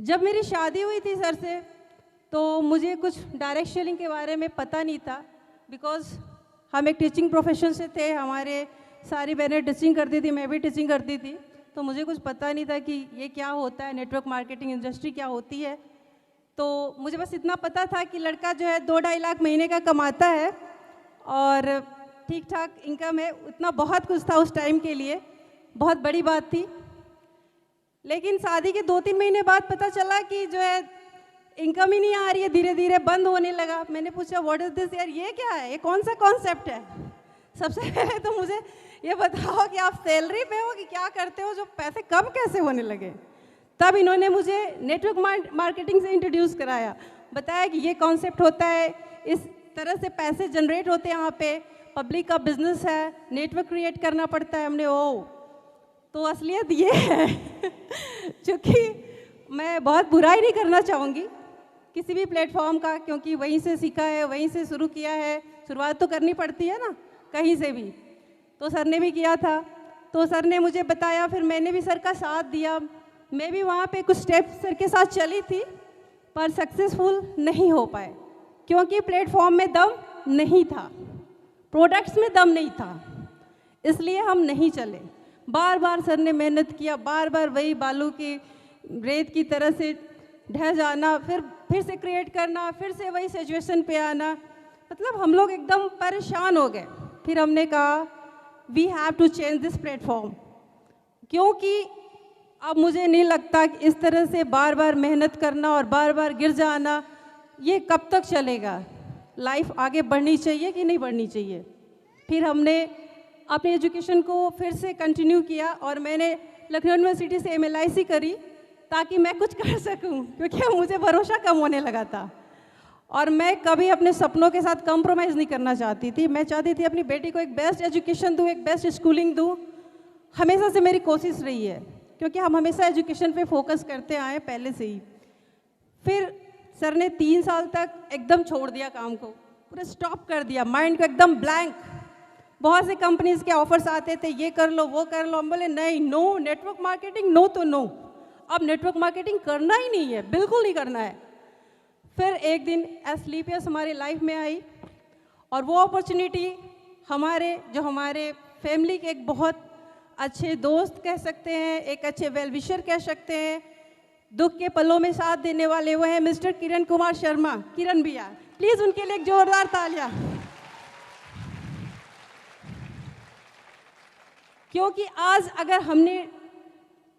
जब मेरी शादी हुई थी सर से, तो मुझे कुछ डायरेक्ट सेलिंग के बारे में पता नहीं था, बिकॉज हम एक टीचिंग प्रोफेशन से थे, हमारे सारी बहनें टीचिंग करती थी, मैं भी टीचिंग करती थी, तो मुझे कुछ पता नहीं था कि ये क्या होता है, नेटवर्क मार्केटिंग इंडस्ट्री क्या होती है। तो मुझे बस इतना पता था कि लड़का जो है 2-2.5 लाख महीने का कमाता है और ठीक ठाक इनकम है, उतना बहुत कुछ था उस टाइम के लिए, बहुत बड़ी बात थी। लेकिन शादी के 2-3 महीने बाद पता चला कि जो है इनकम ही नहीं आ रही है, धीरे धीरे बंद होने लगा। मैंने पूछा व्हाट इज़ दिस यार, ये क्या है, ये कौन सा कॉन्सेप्ट है? सबसे पहले तो मुझे ये बताओ कि आप सैलरी पे हो कि क्या करते हो, जो पैसे कब कैसे होने लगे? तब इन्होंने मुझे नेटवर्क मार्केटिंग से इंट्रोड्यूस कराया, बताया कि ये कॉन्सेप्ट होता है, इस तरह से पैसे जनरेट होते हैं, यहाँ पे पब्लिक का बिजनेस है, नेटवर्क क्रिएट करना पड़ता है। हमने तो असलियत ये है क्योंकि मैं बहुत बुराई नहीं करना चाहूँगी किसी भी प्लेटफॉर्म का, क्योंकि वहीं से सीखा है, वहीं से शुरू किया है, शुरुआत तो करनी पड़ती है ना कहीं से भी। तो सर ने भी किया था, तो सर ने मुझे बताया, फिर मैंने भी सर का साथ दिया। मैं भी वहाँ पे कुछ स्टेप्स सर के साथ चली थी, पर सक्सेसफुल नहीं हो पाए, क्योंकि प्लेटफॉर्म में दम नहीं था, प्रोडक्ट्स में दम नहीं था, इसलिए हम नहीं चले। बार बार सर ने मेहनत किया, बार बार वही बालू की रेत की तरह से ढह जाना, फिर से क्रिएट करना, फिर से वही सिचुएशन पे आना, मतलब हम लोग एकदम परेशान हो गए। फिर हमने कहा we have to change this platform, क्योंकि अब मुझे नहीं लगता कि इस तरह से बार बार मेहनत करना और बार बार गिर जाना ये कब तक चलेगा। लाइफ आगे बढ़नी चाहिए कि नहीं बढ़नी चाहिए। फिर हमने अपनी एजुकेशन को फिर से कंटिन्यू किया और मैंने लखनऊ यूनिवर्सिटी से MLIC करी ताकि मैं कुछ कर सकूं, क्योंकि मुझे भरोसा कम होने लगा था और मैं कभी अपने सपनों के साथ कॉम्प्रोमाइज़ नहीं करना चाहती थी। मैं चाहती थी अपनी बेटी को एक बेस्ट एजुकेशन दूँ, एक बेस्ट स्कूलिंग दूँ, हमेशा से मेरी कोशिश रही है, क्योंकि हम हमेशा एजुकेशन पे फोकस करते आए पहले से ही। फिर सर ने 3 साल तक एकदम छोड़ दिया काम को, पूरा स्टॉप कर दिया, माइंड को एकदम ब्लैंक। बहुत से कंपनीज़ के ऑफर्स आते थे, ये कर लो वो कर लो, हम बोले नहीं, नो नेटवर्क मार्केटिंग, नो तो नो, अब नेटवर्क मार्केटिंग करना ही नहीं है, बिल्कुल नहीं करना है। फिर एक दिन एस्लीपियस हमारी लाइफ में आई और वो अपॉर्चुनिटी हमारे फैमिली के एक बहुत अच्छे दोस्त कह सकते हैं, एक अच्छे वेल विशर कह सकते हैं, दुख के पलों में साथ देने वाले वो हैं मिस्टर किरण कुमार शर्मा। किरण भैया, प्लीज़ उनके लिए एक जोरदार तालियां। क्योंकि आज अगर हमने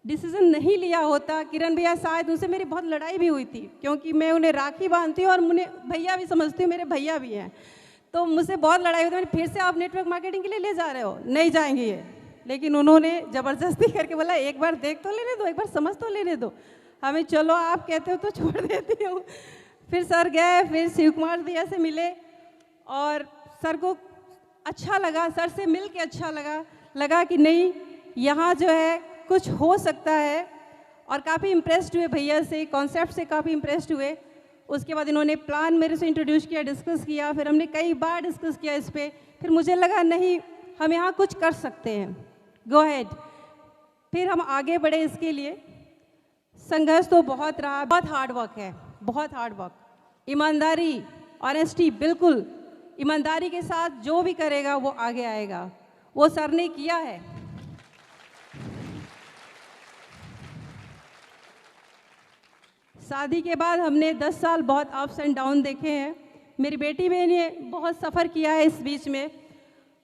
डिसीजन नहीं लिया होता, किरण भैया शायद उनसे मेरी बहुत लड़ाई भी हुई थी, क्योंकि मैं उन्हें राखी बांधती हूँ और मुझे भैया भी समझती हूँ, मेरे भैया भी हैं, तो मुझसे बहुत लड़ाई हुई थी। मैंने फिर से आप नेटवर्क मार्केटिंग के लिए ले जा रहे हो, नहीं जाएंगे ये, लेकिन उन्होंने ज़बरदस्ती करके बोला एक बार देख तो लेने दो, एक बार समझ तो लेने दो हमें, चलो आप कहते हो तो छोड़ देती हूँ। फिर सर गए, फिर शिव कुमार भैया से मिले और सर को अच्छा लगा, सर से मिल के अच्छा लगा कि नहीं यहाँ जो है कुछ हो सकता है, और काफ़ी इम्प्रेस्ड हुए भैया से, कॉन्सेप्ट से काफ़ी इम्प्रेस्ड हुए। उसके बाद इन्होंने प्लान मेरे से इंट्रोड्यूस किया, डिस्कस किया, फिर हमने कई बार डिस्कस किया इस पर। फिर मुझे लगा नहीं, हम यहाँ कुछ कर सकते हैं, गो अहेड। फिर हम आगे बढ़े इसके लिए। संघर्ष तो बहुत रहा, बहुत हार्ड वर्क है, बहुत हार्ड वर्क, ईमानदारी, ऑनेस्टी, बिल्कुल ईमानदारी के साथ जो भी करेगा वो आगे आएगा, वो सर ने किया है। शादी के बाद हमने 10 साल बहुत अप्स एंड डाउन देखे हैं। मेरी बेटी ने बहुत सफ़र किया है इस बीच में।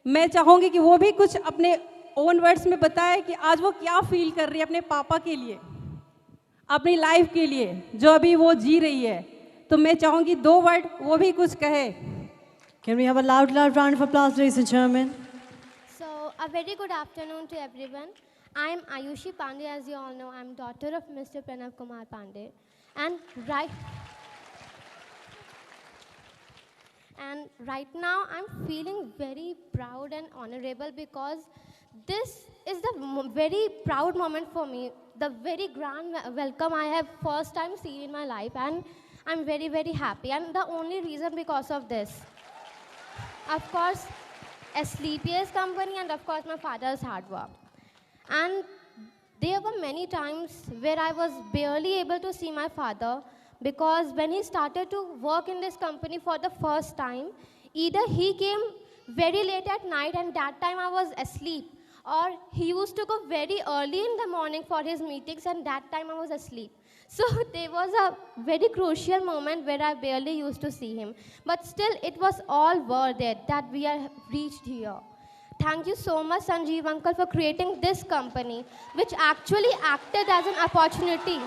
मैं चाहूँगी कि वो भी कुछ अपने ओन वर्ड्स में बताए कि आज वो क्या फील कर रही है अपने पापा के लिए, अपनी लाइफ के लिए जो अभी वो जी रही है। तो मैं चाहूँगी 2 वर्ड वो भी कुछ कहे। Can we have a loud round of applause, ladies and gentlemen? So, a very good afternoon to everyone. I'm Ayushi Pandey, as you all know. I'm daughter of Mr. Pranav Kumar Pandey. And right now, I'm feeling very proud and honorable because this is the very proud moment for me. The very grand welcome I have first time seen in my life, and I'm very, very happy. And the only reason because of this, of course, a sleepiest company, and of course my father's hard work. And There were many times where I was barely able to see my father because when he started to work in this company for the first time, either he came very late at night and that time I was asleep, or he used to go very early in the morning for his meetings and that time I was asleep. So there was a very crucial moment where I barely used to see him. But still, it was all worth it that we are reached here. Thank you so much, Sanjeev uncle, for creating this company, which actually acted as an opportunity.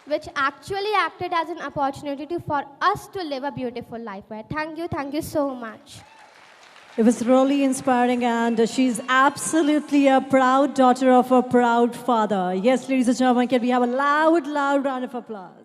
Which actually acted as an opportunity for us to live a beautiful life. Thank you so much. It was really inspiring, and she's absolutely a proud daughter of a proud father. Yes, ladies and gentlemen, can we have a loud, loud round of applause?